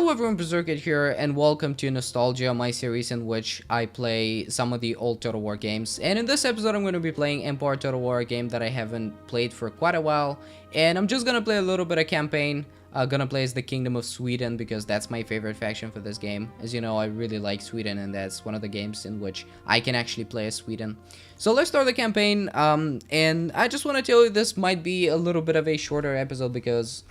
Hello everyone, Berserkhead here, and welcome to Nostalgia, my series in which I play some of the old Total War games. And in this episode, I'm going to be playing Empire Total War, a game that I haven't played for quite a while. And I'm just going to play a little bit of campaign. I'm going to play as the Kingdom of Sweden because that's my favorite faction for this game. As you know, I really like Sweden, and that's one of the games in which I can actually play as Sweden. So let's start the campaign. And I just want to tell you this might be a little bit of a shorter episode because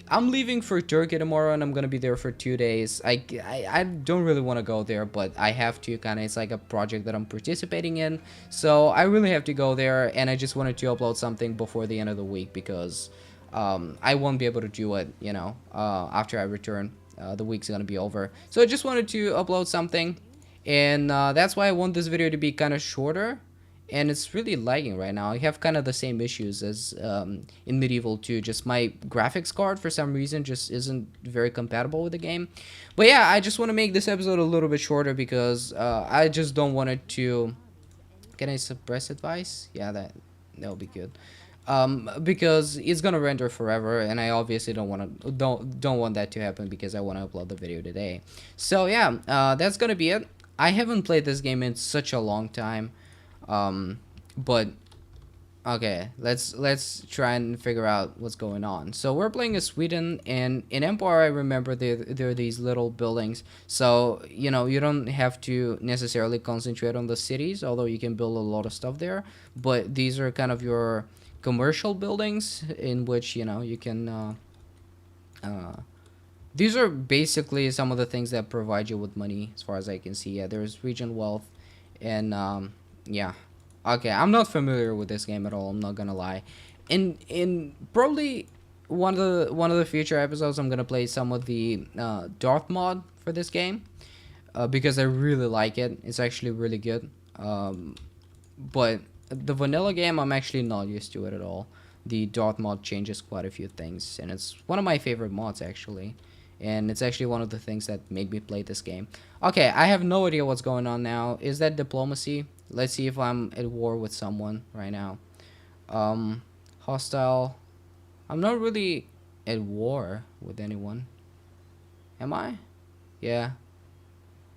I'm leaving for Turkey tomorrow, and I'm gonna be there for 2 days. I don't really want to go there, but I have to. Kind of, it's like a project that I'm participating in, so I really have to go there. And I just wanted to upload something before the end of the week because I won't be able to do it, after I return. The week's gonna be over, so I just wanted to upload something, and that's why I want this video to be kind of shorter. And it's really lagging right now. I have kind of the same issues as in Medieval 2. Just my graphics card for some reason just isn't very compatible with the game. But yeah, I just want to make this episode a little bit shorter because I just don't want it to... Can I suppress advice? Yeah, that'll be good. Because it's gonna render forever, and I obviously don't want that to happen because I want to upload the video today. So yeah, that's gonna be it. I haven't played this game in such a long time. But okay, let's try and figure out what's going on. So we're playing as Sweden, and in Empire I remember there are these little buildings, so you don't have to necessarily concentrate on the cities, although you can build a lot of stuff there. But these are kind of your commercial buildings in which you can these are basically some of the things that provide you with money, as far as I can see. Yeah, there's region wealth, and yeah. Okay, I'm not familiar with this game at all, I'm not gonna lie. In probably one of the future episodes, I'm gonna play some of the Darth mod for this game, because I really like it. It's actually really good. But the vanilla game, I'm actually not used to it at all. The Darth mod changes quite a few things, and it's one of my favorite mods actually. And it's actually one of the things that made me play this game. Okay, I have no idea what's going on now. Is that diplomacy? Let's see if I'm at war with someone right now. Hostile. I'm not really at war with anyone. Am I? Yeah.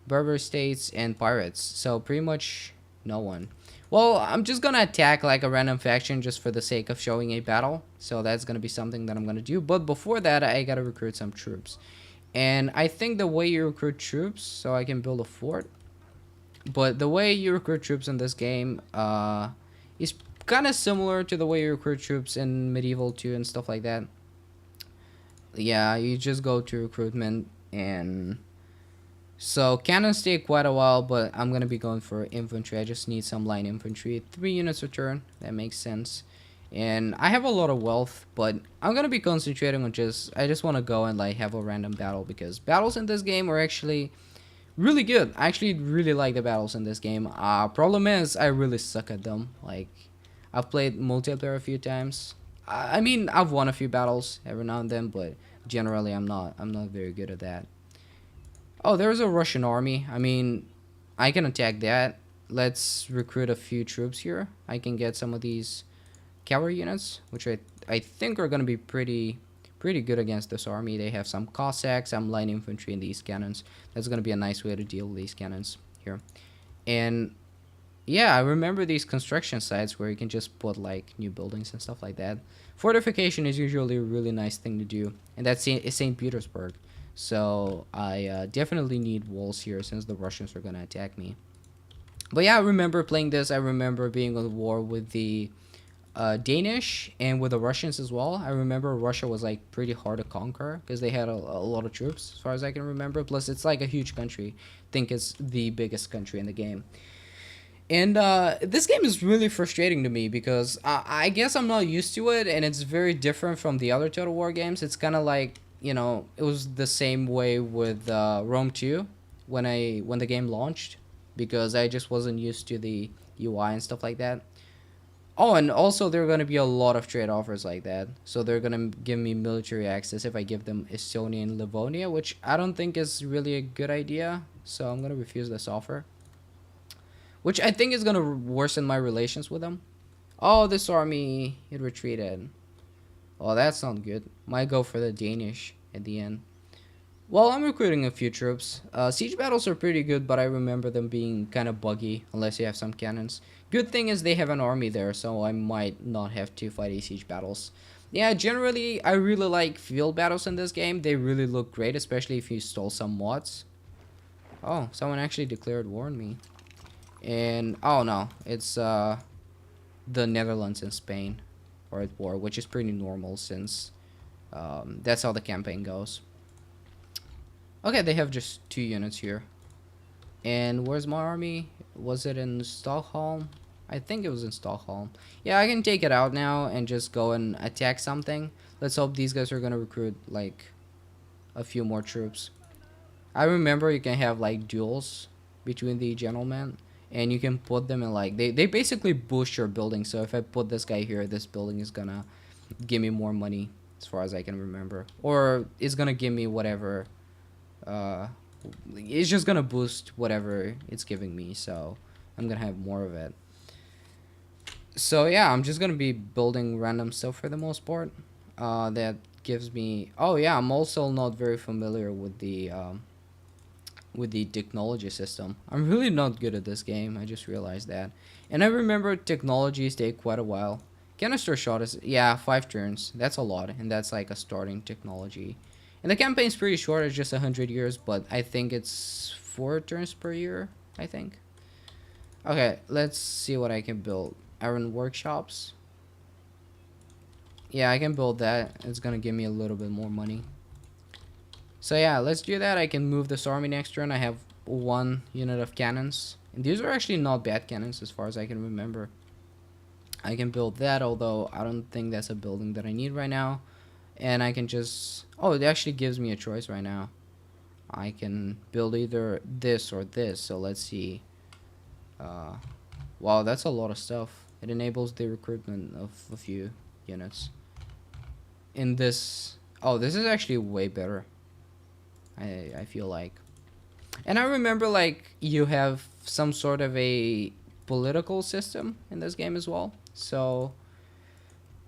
Berber states and pirates. So pretty much no one. Well, I'm just gonna attack like a random faction just for the sake of showing a battle. So that's gonna be something that I'm gonna do. But before that, I gotta recruit some troops. And I think the way you recruit troops, so I can build a fort. But the way you recruit troops in this game is kind of similar to the way you recruit troops in Medieval 2 and stuff like that. Yeah, you just go to recruitment, and so cannons take quite a while, but I'm gonna be going for infantry. I just need some line infantry. 3 units a turn, that makes sense. And I have a lot of wealth, but I'm gonna be concentrating on I just want to go and like have a random battle, because battles in this game are actually really good. I actually really like the battles in this game. Problem is I really suck at them. Like, I've played multiplayer a few times. I mean, I've won a few battles every now and then, but generally I'm not very good at that. Oh, there's a Russian army. I mean, I can attack that. Let's recruit a few troops here. I can get some of these cavalry units, which I think are gonna be pretty good against this army. They have some Cossacks, some light infantry, and these cannons. That's gonna be a nice way to deal with these cannons here. And yeah, I remember these construction sites where you can just put like new buildings and stuff like that. Fortification is usually a really nice thing to do, and that's St. Petersburg. So I definitely need walls here since the Russians are gonna attack me. But yeah, I remember playing this. I remember being on war with the Danish and with the Russians as well. I remember Russia was like pretty hard to conquer because they had a lot of troops, as far as I can remember. Plus, it's like a huge country. I think it's the biggest country in the game. And this game is really frustrating to me because I guess I'm not used to it, and it's very different from the other Total War games. It's kind of like, it was the same way with Rome 2 when the game launched, because I just wasn't used to the UI and stuff like that. Oh, and also there are going to be a lot of trade offers like that. So they're going to give me military access if I give them Estonia and Livonia, which I don't think is really a good idea. So I'm going to refuse this offer, which I think is going to worsen my relations with them. Oh, this army, it retreated. Oh, that's not good. Might go for the Danish at the end. Well, I'm recruiting a few troops. Siege battles are pretty good, but I remember them being kind of buggy unless you have some cannons. Good thing is they have an army there, so I might not have to fight a siege battles. Yeah, generally, I really like field battles in this game. They really look great, especially if you stole some mods. Oh, someone actually declared war on me. And, oh no, it's the Netherlands and Spain are at war, which is pretty normal since that's how the campaign goes. Okay, they have just 2 units here. And where's my army? Was it in Stockholm? I think it was in Stockholm. Yeah, I can take it out now and just go and attack something. Let's hope these guys are gonna recruit like a few more troops. I remember you can have like duels between the gentlemen, and you can put them in like they basically boost your building. So if I put this guy here, this building is gonna give me more money as far as I can remember, or it's gonna give me whatever. Uh, it's just gonna boost whatever it's giving me, so I'm gonna have more of it. So yeah, I'm just gonna be building random stuff for the most part. That gives me. Oh yeah, I'm also not very familiar with the technology system. I'm really not good at this game. I just realized that. And I remember technologies take quite a while. Canister shot is, yeah, 5 turns. That's a lot, and that's like a starting technology. And the campaign's pretty short. It's just 100 years, but I think it's 4 turns per year, I think. Okay, let's see what I can build. Iron workshops. Yeah, I can build that. It's gonna give me a little bit more money. So yeah, let's do that. I can move this army next turn. I have 1 unit of cannons. And these are actually not bad cannons as far as I can remember. I can build that, although I don't think that's a building that I need right now. And I can just... Oh, it actually gives me a choice right now. I can build either this or this. So let's see. Wow, that's a lot of stuff. It enables the recruitment of a few units. In this... Oh, this is actually way better. I feel like. And I remember like you have some sort of a political system in this game as well. So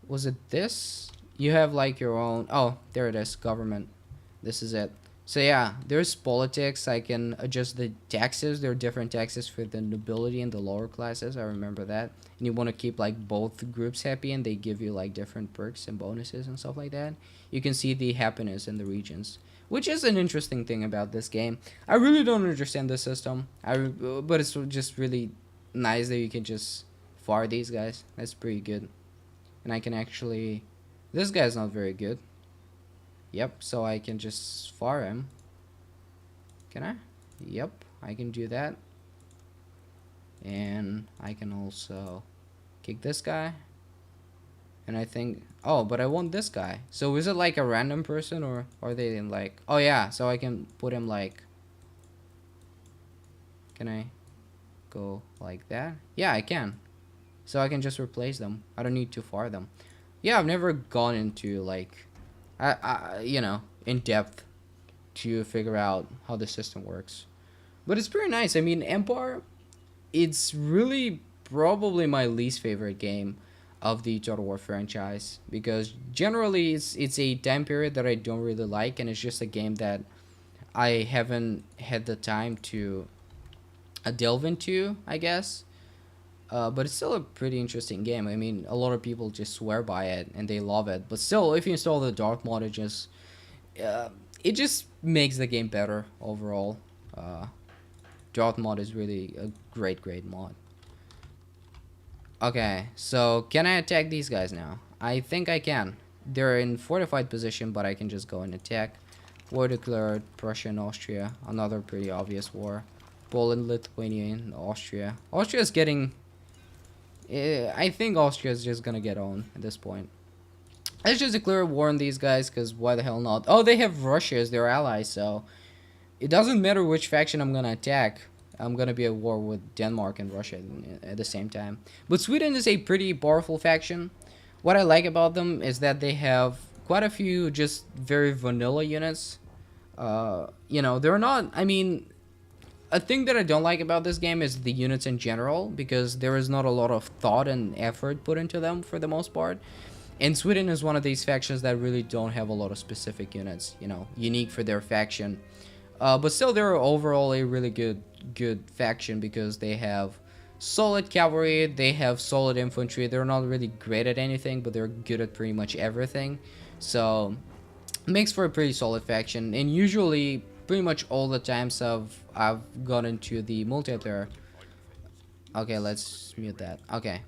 was it this? You have like your own. Oh, there it is. Government. This is it. So yeah, there's politics. I can adjust the taxes. There are different taxes for the nobility and the lower classes. I remember that. And you want to keep like both groups happy, and they give you like different perks and bonuses and stuff like that. You can see the happiness in the regions, which is an interesting thing about this game. I really don't understand the system. But it's just really nice that you can just fire these guys. That's pretty good. And I can actually... This guy's not very good. Yep, so I can just fire him. Can I? Yep, I can do that. And I can also kick this guy. And I think... Oh, but I want this guy. So is it like a random person, or are they in like... Oh yeah, so I can put him like... Can I go like that? Yeah, I can. So I can just replace them. I don't need to fire them. Yeah, I've never gone into like... you know, in depth to figure out how the system works. But it's pretty nice. I mean, Empire, it's really probably my least favorite game of the Total War franchise, because generally it's a time period that I don't really like, and it's just a game that I haven't had the time to delve into, I guess. But it's still a pretty interesting game. I mean, a lot of people just swear by it and they love it. But still, if you install the dark mod, it just makes the game better overall. Dark mod is really a great mod. Okay, so can I attack these guys now? I think I can. They're in fortified position, but I can just go and attack. War declared. Prussia and Austria. Another pretty obvious war. Poland, Lithuania, and Austria. Austria is getting... I think Austria is just gonna get on at this point. Let's just declare war on these guys, because why the hell not? Oh, they have Russia as their ally, so it doesn't matter which faction I'm gonna attack. I'm gonna be at war with Denmark and Russia at the same time. But Sweden is a pretty powerful faction. What I like about them is that they have quite a few just very vanilla units. You know, they're not... I mean... A thing that I don't like about this game is the units in general, because there is not a lot of thought and effort put into them for the most part. And Sweden is one of these factions that really don't have a lot of specific units, you know, unique for their faction. But still, they're overall a really good faction because they have solid cavalry, they have solid infantry. They're not really great at anything, but they're good at pretty much everything. So it makes for a pretty solid faction. And usually, pretty much all the times I've gone into the multiplayer. Okay, let's mute that. Okay.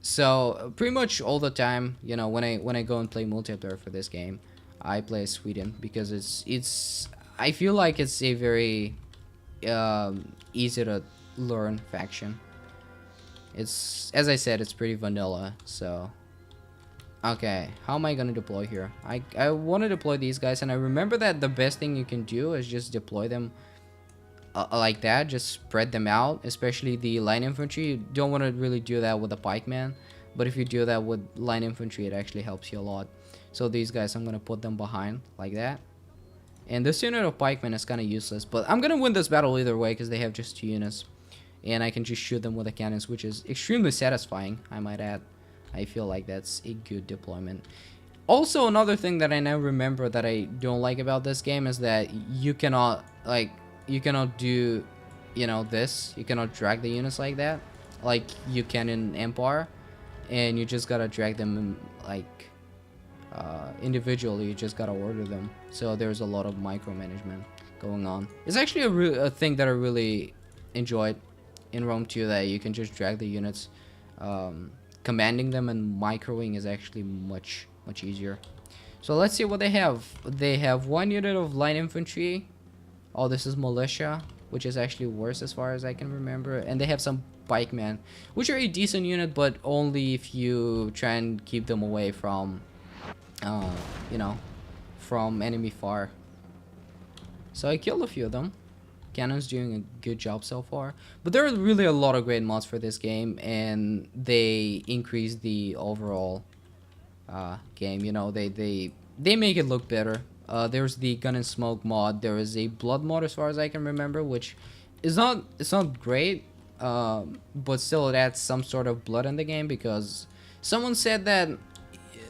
So pretty much all the time, you know, when I go and play multiplayer for this game, I play Sweden because it's I feel like it's a very easy to learn faction. It's, as I said, it's pretty vanilla. So okay, how am I gonna deploy here? I want to deploy these guys, and I remember that the best thing you can do is just deploy them like that, just spread them out, especially the line infantry. You don't want to really do that with a pikeman, but if you do that with line infantry, it actually helps you a lot. So these guys, I'm gonna put them behind like that, and this unit of pikemen is kind of useless, but I'm gonna win this battle either way because they have just 2 units, and I can just shoot them with the cannons, which is extremely satisfying, I might add. I feel like that's a good deployment. Also, another thing that I now remember that I don't like about this game is that you cannot do, you know, this. You cannot drag the units like that, like you can in Empire, and you just gotta drag them in, like individually. You just gotta order them. So there's a lot of micromanagement going on. It's actually a thing that I really enjoyed in Rome 2, that you can just drag the units. Commanding them and microing is actually much easier. So let's see what they have. They have 1 unit of line infantry. Oh, this is militia, which is actually worse as far as I can remember. And they have some pikemen, which are a decent unit, but only if you try and keep them away from, you know, from enemy far. So I killed a few of them. Cannon's doing a good job so far. But there are really a lot of great mods for this game, and they increase the overall game. You know, they make it look better. There's the gun and smoke mod. There is a blood mod as far as I can remember, which is not great, but still it adds some sort of blood in the game, because someone said that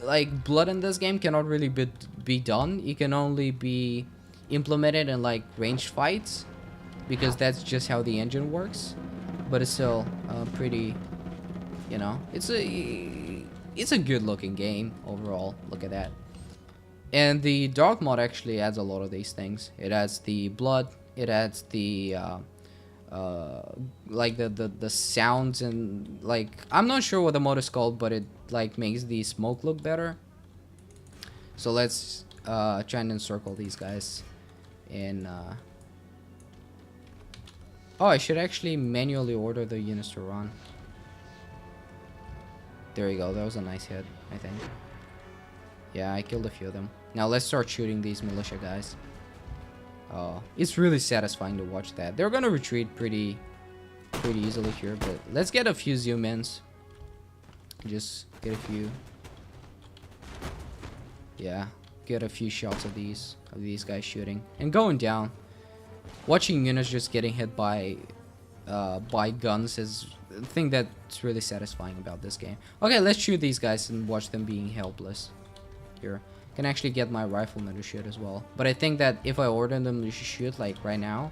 like blood in this game cannot really be done. It can only be implemented in like ranged fights, because that's just how the engine works. But it's still pretty, you know, it's a good looking game overall. Look at that. And the dark mod actually adds a lot of these things. It adds the blood, it adds the like the sounds, and like I'm not sure what the mod is called, but it like makes the smoke look better. So let's try and encircle these guys. And oh, I should actually manually order the units to run. There you go. That was a nice hit, I think. Yeah, I killed a few of them. Now let's start shooting these militia guys. It's really satisfying to watch that. They're gonna retreat pretty easily here, but let's get a few zoom ins. Just get a few. Yeah, get a few shots of these guys shooting and going down. Watching units just getting hit by guns is the thing that's really satisfying about this game. Okay, let's shoot these guys and watch them being helpless. Here, can actually get my rifleman to shoot as well. But I think that if I order them to shoot like right now,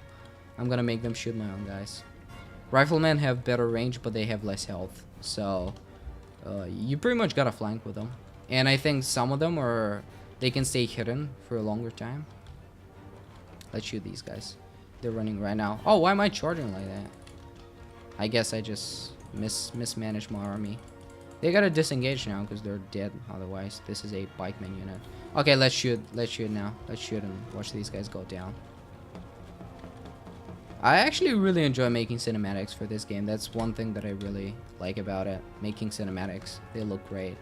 I'm gonna make them shoot my own guys. Riflemen have better range, but they have less health. So you pretty much gotta flank with them. And I think some of them they can stay hidden for a longer time. Let's shoot these guys. They're running right now. Oh, why am I charging like that? I guess I just mismanaged my army. They gotta disengage now because they're dead otherwise. This is a pikeman unit. Okay, let's shoot now. Let's shoot and watch these guys go down. I actually really enjoy making cinematics for this game. That's one thing that I really like about it. Making cinematics. They look great.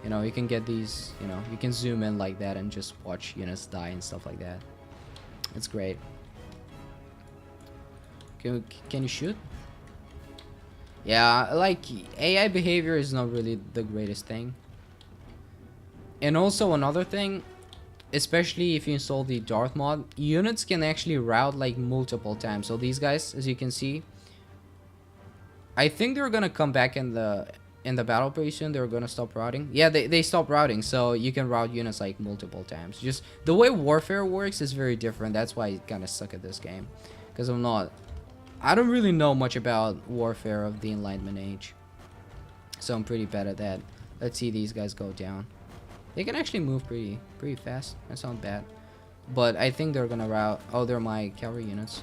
You know, you can get these, you know, you can zoom in like that and just watch units die and stuff like that. It's great. Can you shoot? Yeah, like AI behavior is not really the greatest thing. And also another thing, especially if you install the Darth mod, units can actually route like multiple times. So these guys, as you can see, I think they're gonna come back in the in the battle pretty soon they're gonna stop routing. Yeah, they stop routing, so you can route units like multiple times. Just the way warfare works is very different. That's why I kind of suck at this game, because I don't really know much about warfare of the Enlightenment age, so I'm pretty bad at that. Let's see these guys go down. They can actually move pretty fast. That sounds bad, but I think they're gonna route. Oh, they're my cavalry units.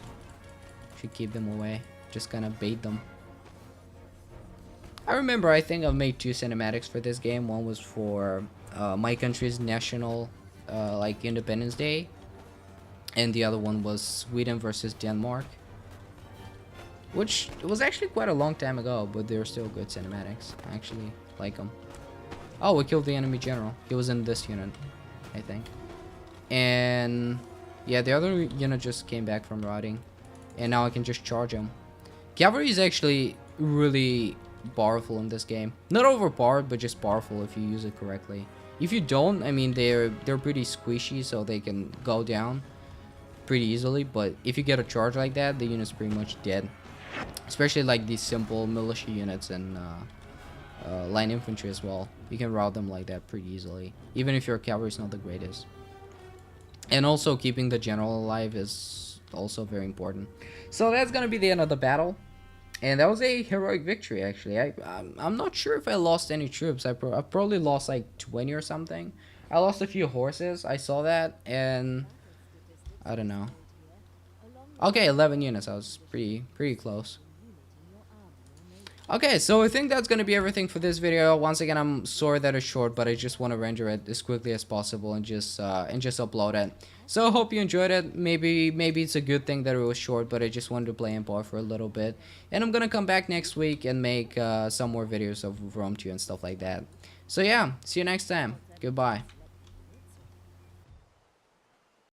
Should keep them away. Just kind of bait them. I remember, I think I've made 2 cinematics for this game. One was for my country's national like Independence Day, and the other one was Sweden versus Denmark, which was actually quite a long time ago, but they're still good cinematics. I actually like them. Oh, we killed the enemy general. He was in this unit, I think. And yeah, the other unit just came back from routing, and now I can just charge him. Cavalry is actually really powerful in this game. Not overpowered, but just powerful if you use it correctly. If you don't, I mean, they're pretty squishy, so they can go down pretty easily. But if you get a charge like that, the unit's pretty much dead. Especially like these simple militia units and line infantry as well. You can route them like that pretty easily, even if your cavalry is not the greatest. And also keeping the general alive is also very important. So that's gonna be the end of the battle. And that was a heroic victory, actually. I'm not sure if I lost any troops. I probably lost like 20 or something. I lost a few horses. I saw that, and I don't know. Okay, 11 units. I was pretty close. Okay, so I think that's gonna be everything for this video. Once again, I'm sorry that it's short, but I just want to render it as quickly as possible and just upload it. So I hope you enjoyed it. Maybe it's a good thing that it was short, but I just wanted to play Empire for a little bit. And I'm gonna come back next week and make some more videos of Rome 2 and stuff like that. So yeah, see you next time. Goodbye.